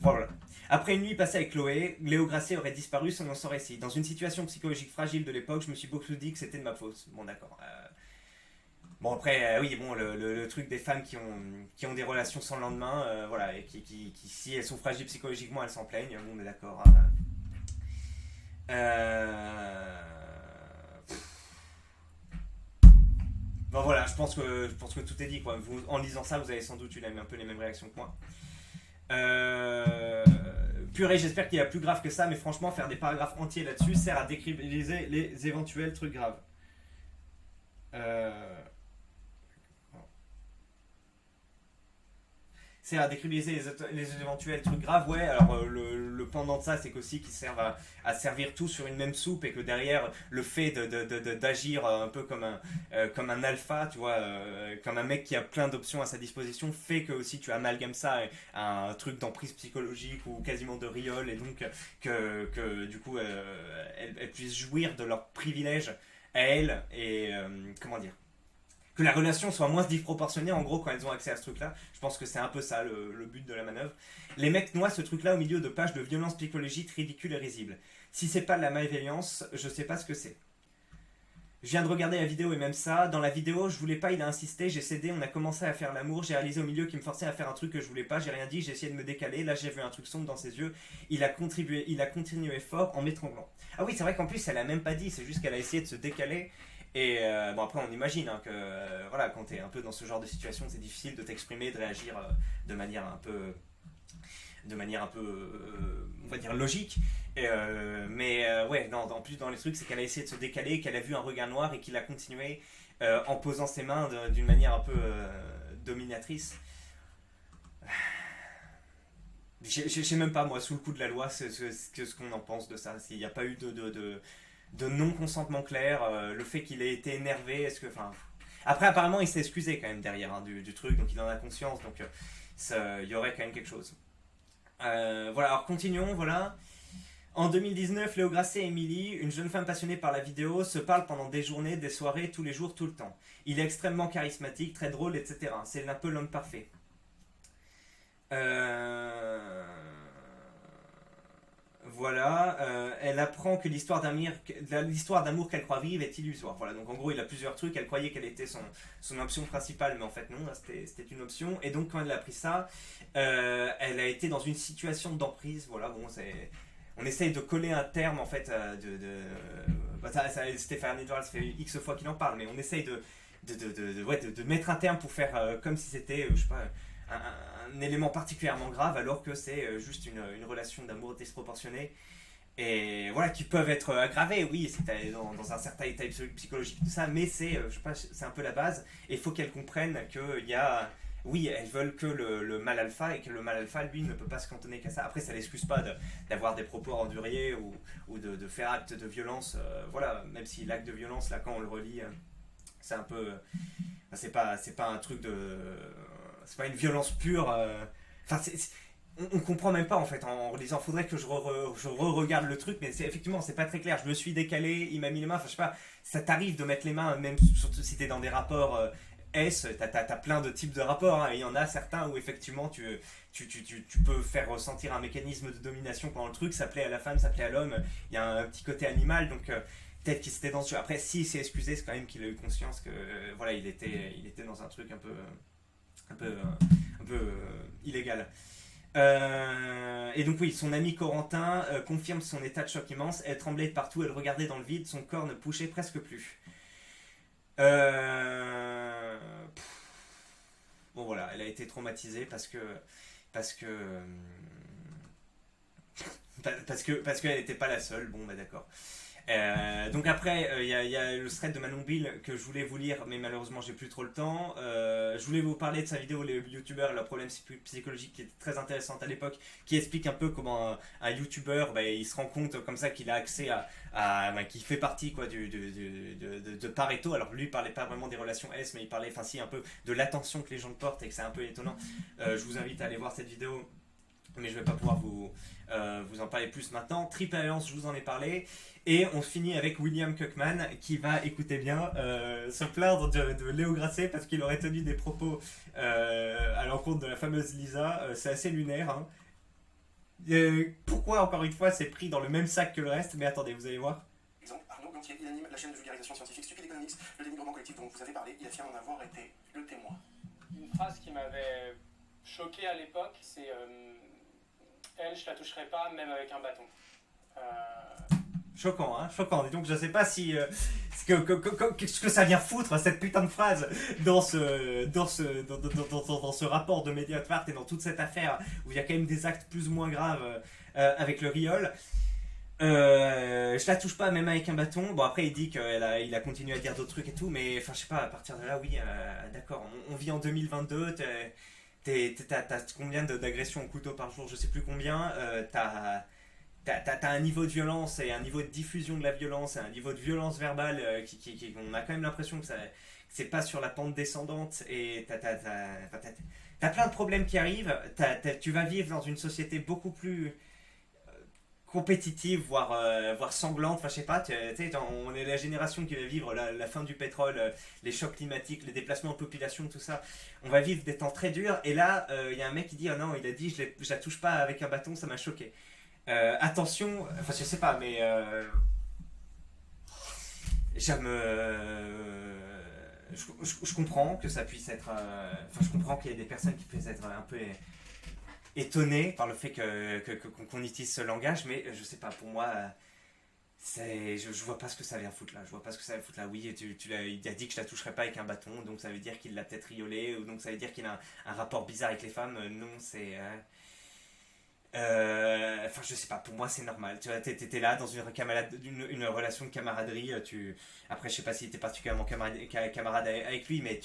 Voilà. Après une nuit passée avec Chloé, Léo Grasset aurait disparu sans son récit. Dans une situation psychologique fragile de l'époque, je me suis beaucoup dit que c'était de ma faute. Bon, d'accord. Bon après oui bon le truc des femmes qui ont des relations sans lendemain voilà et qui si elles sont fragiles psychologiquement elles s'en plaignent bon on est d'accord hein. Euh... Bon voilà je pense que tout est dit quoi. En lisant ça vous avez sans doute eu un peu les mêmes réactions que moi. Purée j'espère qu'il y a plus grave que ça mais franchement faire des paragraphes entiers là-dessus sert à décribiliser les éventuels trucs graves. Euh... C'est à décribiliser les éventuels trucs graves, ouais. Alors le pendant de ça, c'est qu'aussi qu'ils servent à servir tout sur une même soupe et que derrière, le fait d'agir un peu comme un alpha, tu vois, comme un mec qui a plein d'options à sa disposition, fait que aussi tu amalgames ça à un truc d'emprise psychologique ou quasiment de riol et donc que du coup, elles puissent jouir de leurs privilèges à elles et comment dire que la relation soit moins disproportionnée en gros quand elles ont accès à ce truc là. Je pense que c'est un peu ça le but de la manœuvre. Les mecs noient ce truc là au milieu de pages de violence psychologique ridicule et risible. Si c'est pas de la malveillance, je sais pas ce que c'est. Je viens de regarder la vidéo et même ça, dans la vidéo, je voulais pas, il a insisté, j'ai cédé, on a commencé à faire l'amour, j'ai réalisé au milieu qu'il me forçait à faire un truc que je voulais pas, j'ai rien dit, j'ai essayé de me décaler, là j'ai vu un truc sombre dans ses yeux, il a continué fort en m'étranglant. Ah oui, c'est vrai qu'en plus elle a même pas dit, c'est juste qu'elle a essayé de se décaler. Et bon après on imagine hein, que voilà quand t'es un peu dans ce genre de situation c'est difficile de t'exprimer, de réagir de manière un peu on va dire logique. Mais ouais non en plus dans les trucs c'est qu'elle a essayé de se décaler, qu'elle a vu un regard noir et qu'il a continué en posant ses mains d'une manière un peu dominatrice. Je sais même pas moi sous le coup de la loi ce qu'on en pense de ça, s'il n'y a pas eu de non-consentement clair, le fait qu'il ait été énervé, est-ce que. Enfin. Après, apparemment, il s'est excusé quand même derrière hein, du truc, donc il en a conscience, donc il y aurait quand même quelque chose. Voilà, alors continuons, voilà. En 2019, Léo Grasset et Emily, une jeune femme passionnée par la vidéo, se parlent pendant des journées, des soirées, tous les jours, tout le temps. Il est extrêmement charismatique, très drôle, etc. C'est un peu l'homme parfait. Voilà, elle apprend que l'histoire d'amour qu'elle croit vivre est illusoire. Voilà, donc en gros, il a plusieurs trucs. Elle croyait qu'elle était son option principale, mais en fait, non, c'était une option. Et donc, quand elle a appris ça, elle a été dans une situation d'emprise. Voilà, bon, on essaye de coller un terme, en fait, Stéphane Edouard, ça fait X fois qu'il en parle, mais on essaye de mettre un terme pour faire comme si c'était, je sais pas, un élément particulièrement grave alors que c'est juste une relation d'amour disproportionnée et voilà qui peuvent être aggravées oui c'est dans un certain état psychologique tout ça mais je sais pas c'est un peu la base et il faut qu'elles comprennent qu'il y a oui elles veulent que le mal alpha et que le mal alpha lui ne peut pas se cantonner qu'à ça après ça l'excuse pas d'avoir des propos endurés ou de faire acte de violence voilà même si l'acte de violence là quand on le relit c'est un peu c'est pas un truc c'est pas une violence pure. Enfin, on comprend même pas en fait en relisant. Faudrait que je re-regarde le truc, mais effectivement, c'est pas très clair. Je me suis décalé, il m'a mis les mains. Enfin, je sais pas. Ça t'arrive de mettre les mains, même surtout si t'es dans des rapports S, t'as plein de types de rapports, hein. Il y en a certains où effectivement tu peux faire ressentir un mécanisme de domination pendant le truc, ça plaît à la femme, ça plaît à l'homme, il y a un petit côté animal, donc peut-être qu'il s'était dans ce jeu. Après, si il s'est excusé, c'est quand même qu'il a eu conscience que voilà, il était dans un truc un peu, un peu illégal. Et donc oui, son ami Corentin confirme son état de choc immense. Elle tremblait de partout, elle regardait dans le vide, son corps ne bougeait presque plus. Euh, Bon voilà, elle a été traumatisée parce qu'elle n'était pas la seule. Bon bah d'accord. Donc après, il y a le thread de Manon Bill que je voulais vous lire, mais malheureusement j'ai plus trop le temps. Je voulais vous parler de sa vidéo les youtubeurs, leur problème psychologique qui était très intéressante à l'époque, qui explique un peu comment un youtubeur, il se rend compte comme ça qu'il a accès qu'il fait partie quoi, de Pareto. Alors lui il parlait pas vraiment des relations S, mais il parlait si, un peu de l'attention que les gens portent et que c'est un peu étonnant. Je vous invite à aller voir cette vidéo, mais je vais pas pouvoir vous en parler plus maintenant. Triple Alliance, je vous en ai parlé. Et on finit avec William Cuckman qui va, écoutez bien, se plaindre de Léo Grasset parce qu'il aurait tenu des propos à l'encontre de la fameuse Lisa. C'est assez lunaire. Hein. Pourquoi, encore une fois, c'est pris dans le même sac que le reste? Mais attendez, vous allez voir. Exemple, Arnaud Gantier, il anime la chaîne de vulgarisation scientifique Stupid Economics, le dénigrement collectif dont vous avez parlé. Il affirme en avoir été le témoin. Une phrase qui m'avait choqué à l'époque, c'est elle, je la toucherai pas, même avec un bâton. Choquant, hein, choquant. Et donc je sais pas si ce que ça vient foutre cette putain de phrase dans ce rapport de Mediapart et dans toute cette affaire où il y a quand même des actes plus ou moins graves avec le riol. Je la touche pas même avec un bâton. Bon après il dit qu'il a continué à dire d'autres trucs et tout, mais enfin je sais pas, à partir de là oui, d'accord. On vit en 2022. T'as combien d'agressions au couteau par jour? Je sais plus combien. T'as un niveau de violence et un niveau de diffusion de la violence et un niveau de violence verbale on a quand même l'impression que c'est pas sur la pente descendante, et t'as plein de problèmes qui arrivent. Tu vas vivre dans une société beaucoup plus compétitive, voire sanglante. Enfin, je sais pas, on est la génération qui va vivre la fin du pétrole, les chocs climatiques, les déplacements de population, tout ça. On va vivre des temps très durs. Et là, il y a un mec qui dit: oh non, il a dit, je la touche pas avec un bâton, ça m'a choqué. Attention, enfin, je sais pas, mais je comprends que ça puisse être. Enfin, je comprends qu'il y ait des personnes qui puissent être un peu étonnées par le fait qu'on utilise ce langage, mais je sais pas, pour moi, je vois pas ce que ça vient foutre là. Je vois pas ce que ça vient foutre là. Oui, il a dit que je la toucherais pas avec un bâton, donc ça veut dire qu'il l'a peut-être riolé, ou donc ça veut dire qu'il a un rapport bizarre avec les femmes. Non, c'est. Enfin, je sais pas, pour moi c'est normal. Tu vois, t'étais là dans une relation de camaraderie. Après, je sais pas si t'es particulièrement camarade avec lui, mais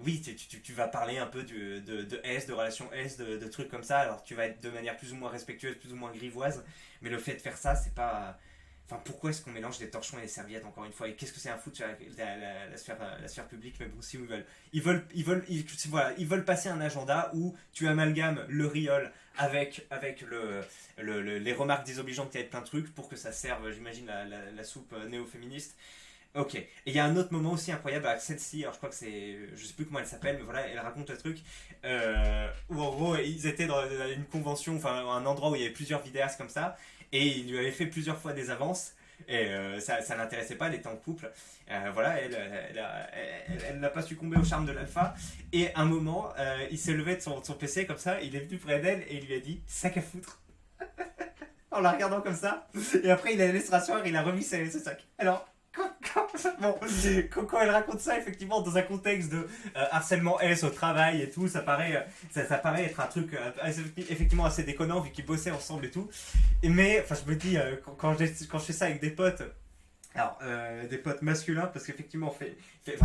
oui, tu vas parler un peu de S, de relation S, de trucs comme ça. Alors, tu vas être de manière plus ou moins respectueuse, plus ou moins grivoise, mais le fait de faire ça, c'est pas. Enfin, pourquoi est-ce qu'on mélange des torchons et des serviettes, encore une fois? Et qu'est-ce que c'est un foot sur la sphère publique? Mais bon, si ils veulent, ils veulent passer un agenda où tu amalgames le riol avec les remarques désobligeantes qui aident plein de trucs pour que ça serve, j'imagine, la soupe néo-féministe. Ok. Et il y a un autre moment aussi incroyable avec celle-ci, alors je crois que c'est. Je sais plus comment elle s'appelle, mais voilà, elle raconte le truc. Où en gros, ils étaient dans une convention, enfin, un endroit où il y avait plusieurs vidéastes comme ça. Et il lui avait fait plusieurs fois des avances. Et ça l'intéressait pas, elle était en couple. Voilà, elle n'a pas succombé au charme de l'alpha. Et à un moment, il s'est levé de son PC comme ça, il est venu près d'elle et il lui a dit: sac à foutre. En la regardant comme ça. Et après, il a laissé se rasseoir et il a remis ce sac. Alors. Quand elle raconte ça, effectivement, dans un contexte de harcèlement S au travail et tout, ça paraît être un truc effectivement assez déconnant vu qu'ils bossaient ensemble et tout. Mais enfin, je me dis, quand je fais ça avec des potes, alors des potes masculins, parce qu'effectivement,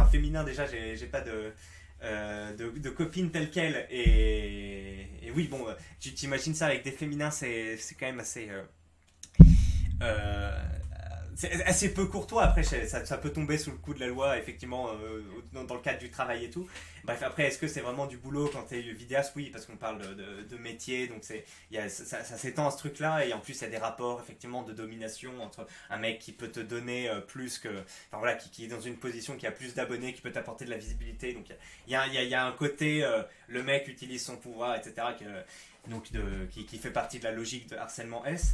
féminin déjà, j'ai pas de copines telles quelles, et oui, bon, tu t'imagines ça avec des féminins, c'est quand même assez. c'est assez peu courtois. Après, ça peut tomber sous le coup de la loi, effectivement, dans le cadre du travail et tout. Bref, après, est-ce que c'est vraiment du boulot quand t'es vidéaste? Oui, parce qu'on parle de métier, donc ça s'étend à ce truc-là, et en plus, il y a des rapports, effectivement, de domination entre un mec qui peut te donner plus que. Enfin voilà, qui est dans une position qui a plus d'abonnés, qui peut t'apporter de la visibilité. Donc il y a un côté, le mec utilise son pouvoir, etc., qui fait partie de la logique de harcèlement S.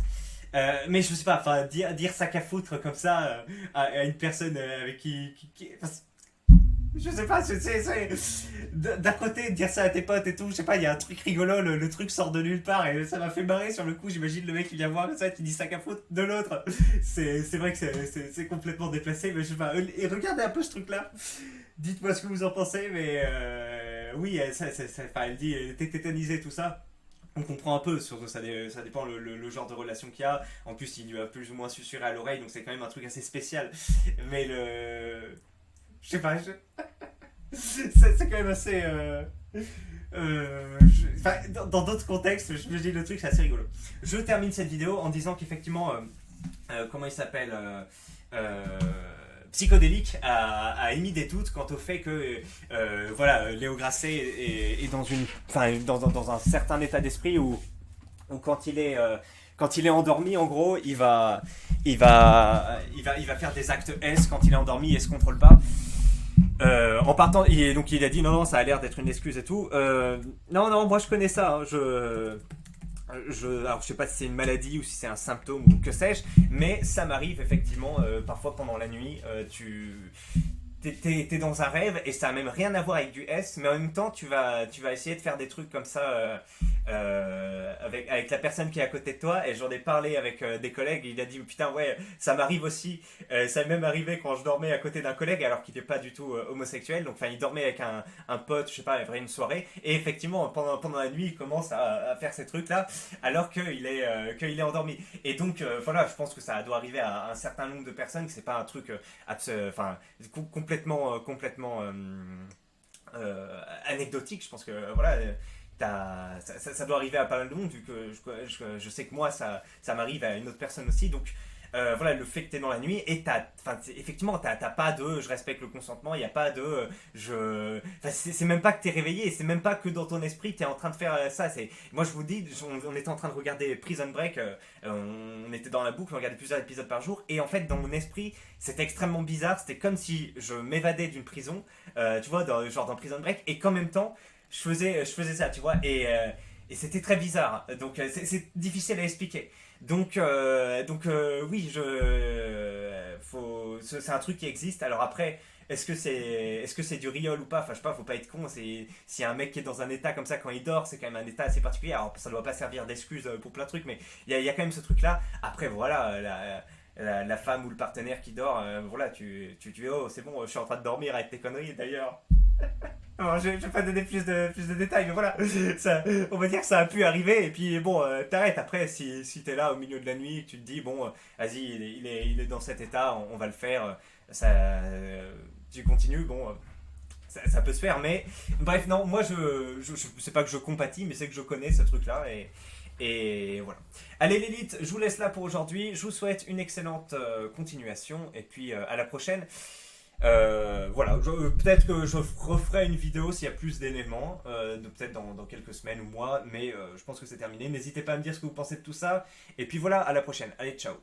Mais je sais pas, enfin dire sac à foutre comme ça à une personne avec enfin, je sais pas, d'un côté dire ça à tes potes et tout, je sais pas, il y a un truc rigolo, le truc sort de nulle part et ça m'a fait marrer sur le coup. J'imagine le mec qui vient voir ça, qui dit sac à foutre de l'autre. C'est vrai que c'est complètement déplacé, mais je sais pas. Et regardez un peu ce truc là. Dites-moi ce que vous en pensez, mais oui, enfin, elle dit t'es tétanisé, tout ça. On comprend un peu, surtout ça dépend le genre de relation qu'il y a. En plus, il lui a plus ou moins susurré à l'oreille, donc c'est quand même un truc assez spécial. Mais je sais pas, c'est quand même assez. Enfin, dans d'autres contextes, je me dis le truc, c'est assez rigolo. Je termine cette vidéo en disant qu'effectivement, comment il s'appelle Psychodélique a émis des doutes quant au fait que voilà, Léo Grasset est dans un certain état d'esprit où quand il est endormi, en gros, il va faire des actes S quand il est endormi et se contrôle pas. En partant, donc il a dit non, ça a l'air d'être une excuse et tout. Non, moi je connais ça. Alors je sais pas si c'est une maladie ou si c'est un symptôme ou que sais-je, mais ça m'arrive effectivement parfois pendant la nuit. T'es dans un rêve et ça a même rien à voir avec du S, mais en même temps tu vas essayer de faire des trucs comme ça avec la personne qui est à côté de toi. Et j'en ai parlé avec des collègues et il a dit putain ouais, ça m'arrive aussi. Ça m'est même arrivé quand je dormais à côté d'un collègue alors qu'il n'était pas du tout homosexuel, donc enfin il dormait avec un pote, je sais pas, il y avait une soirée et effectivement pendant la nuit il commence à faire ces trucs là alors qu'il est endormi. Et donc voilà, je pense que ça doit arriver à un certain nombre de personnes, que c'est pas un truc enfin complètement anecdotique. Je pense que voilà, ça doit arriver à pas mal de monde, vu que je sais que moi ça m'arrive à une autre personne aussi. Donc voilà, le fait que t'es dans la nuit et effectivement t'as pas de je respecte le consentement, il n'y a pas de c'est même pas que t'es réveillé, c'est même pas que dans ton esprit t'es en train de faire ça. Moi je vous dis, on était en train de regarder Prison Break, on était dans la boucle, on regardait plusieurs épisodes par jour et en fait dans mon esprit c'était extrêmement bizarre. C'était comme si je m'évadais d'une prison, tu vois, genre dans Prison Break, et qu'en même temps je faisais ça, tu vois, et c'était très bizarre. Donc c'est difficile à expliquer. Donc oui, c'est un truc qui existe. Alors après, est-ce que c'est du riol ou pas? Enfin, je sais pas, faut pas être con. S'il y a un mec qui est dans un état comme ça quand il dort, c'est quand même un état assez particulier. Alors ça doit pas servir d'excuse pour plein de trucs, mais il y a quand même ce truc-là. Après, voilà, la femme ou le partenaire qui dort, voilà, tu dis oh c'est bon, je suis en train de dormir avec tes conneries d'ailleurs. Bon, je vais pas donner plus de détails, mais voilà, on va dire que ça a pu arriver, et puis bon, t'arrêtes. Après, si t'es là au milieu de la nuit, tu te dis, bon, vas-y, il est dans cet état, on va le faire, tu continues, bon, ça peut se faire, mais bref, non, moi, je sais pas que je compatis, mais c'est que je connais ce truc-là, et voilà. Allez l'élite, je vous laisse là pour aujourd'hui, je vous souhaite une excellente continuation, et puis à la prochaine. Voilà, peut-être que je referai une vidéo s'il y a plus d'éléments, peut-être dans quelques semaines ou mois, mais je pense que c'est terminé. N'hésitez pas à me dire ce que vous pensez de tout ça, et puis voilà, à la prochaine. Allez, ciao.